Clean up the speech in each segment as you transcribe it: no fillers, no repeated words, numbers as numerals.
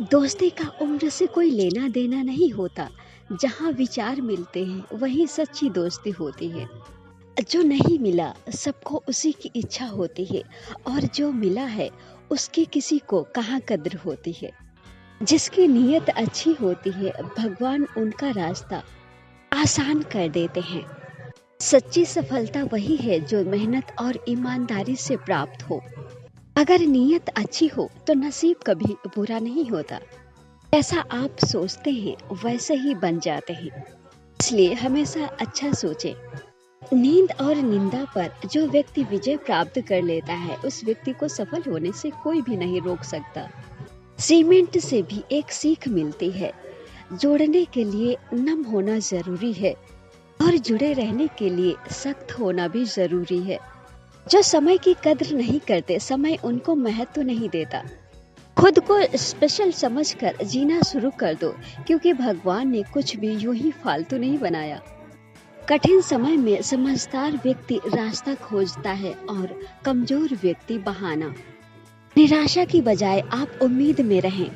दोस्ती का उम्र से कोई लेना देना नहीं होता। जहाँ विचार मिलते हैं वहीं सच्ची दोस्ती होती है। जो नहीं मिला सबको उसी की इच्छा होती है, और जो मिला है उसकी किसी को कहाँ कद्र होती है। जिसकी नीयत अच्छी होती है भगवान उनका रास्ता आसान कर देते हैं। सच्ची सफलता वही है जो मेहनत और ईमानदारी से प्राप्त हो। अगर नीयत अच्छी हो तो नसीब कभी बुरा नहीं होता। ऐसा आप सोचते हैं वैसे ही बन जाते हैं। इसलिए हमेशा अच्छा सोचें। नींद और निंदा पर जो व्यक्ति विजय प्राप्त कर लेता है उस व्यक्ति को सफल होने से कोई भी नहीं रोक सकता। सीमेंट से भी एक सीख मिलती है। जोड़ने के लिए नम होना जरूरी है और जुड़े रहने के लिए सख्त होना भी जरूरी है। जो समय की कद्र नहीं करते समय उनको महत्व नहीं देता। खुद को स्पेशल समझकर जीना शुरू कर दो, क्योंकि भगवान ने कुछ भी यूं ही फालतू नहीं बनाया। कठिन समय में समझदार व्यक्ति रास्ता खोजता है और कमजोर व्यक्ति बहाना। निराशा की बजाय आप उम्मीद में रहें,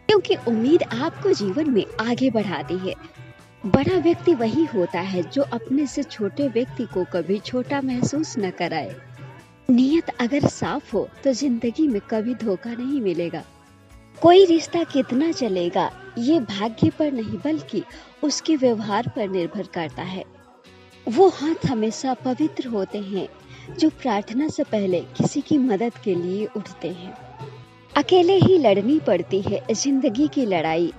क्योंकि उम्मीद आपको जीवन में आगे बढ़ाती है। बड़ा व्यक्ति वही होता है जो अपने से छोटे व्यक्ति को कभी छोटा महसूस न कराए। नीयत अगर साफ हो तो जिंदगी में कभी धोखा नहीं मिलेगा। कोई रिश्ता कितना चलेगा ये भाग्य पर नहीं बल्कि उसके व्यवहार पर निर्भर करता है। वो हाथ हमेशा पवित्र होते हैं जो प्रार्थना से पहले किसी की मदद के लिए उठते हैं। अकेले ही लड़नी पड़ती है जिंदगी की लड़ाई,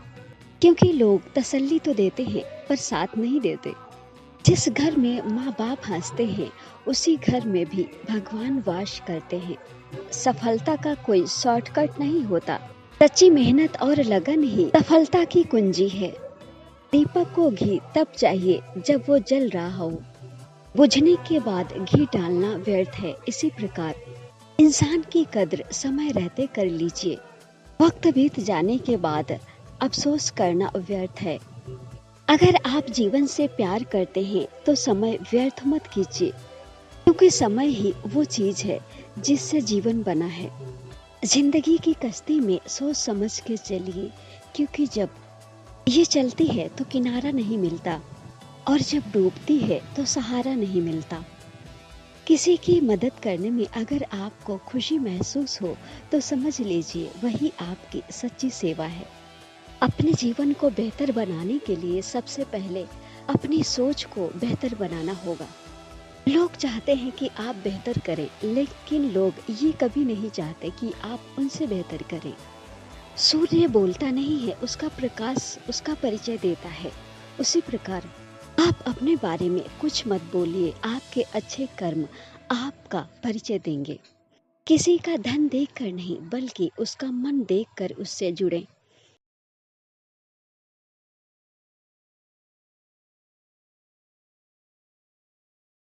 क्योंकि लोग तसल्ली तो देते हैं पर साथ नहीं देते। जिस घर में माँ बाप हंसते हैं उसी घर में भी भगवान वास करते हैं। सफलता का कोई शॉर्टकट नहीं होता। सच्ची मेहनत और लगन ही सफलता की कुंजी है। दीपक को घी तब चाहिए जब वो जल रहा हो। बुझने के बाद घी डालना व्यर्थ है। इसी प्रकार इंसान की कद्र समय रहते कर लीजिए। वक्त बीत जाने के बाद अफसोस करना व्यर्थ है। अगर आप जीवन से प्यार करते हैं तो समय व्यर्थ मत कीजिए, क्योंकि समय ही वो चीज है जिससे जीवन बना है। जिंदगी की कश्ती में सोच समझ के चलिए, क्योंकि जब ये चलती है तो किनारा नहीं मिलता, और जब डूबती है तो सहारा नहीं मिलता। किसी की मदद करने में अगर आपको खुशी महसूस हो तो समझ लीजिए वही आपकी सच्ची सेवा है। अपने जीवन को बेहतर बनाने के लिए सबसे पहले अपनी सोच को बेहतर बनाना होगा। लोग चाहते हैं कि आप बेहतर करें, लेकिन लोग ये कभी नहीं चाहते कि आप उनसे बेहतर करें। सूर्य बोलता नहीं है, उसका प्रकाश उसका परिचय देता है। उसी प्रकार आप अपने बारे में कुछ मत बोलिए, आपके अच्छे कर्म आपका परिचय देंगे। किसी का धन देखकर नहीं बल्कि उसका मन देखकर उससे जुड़ें।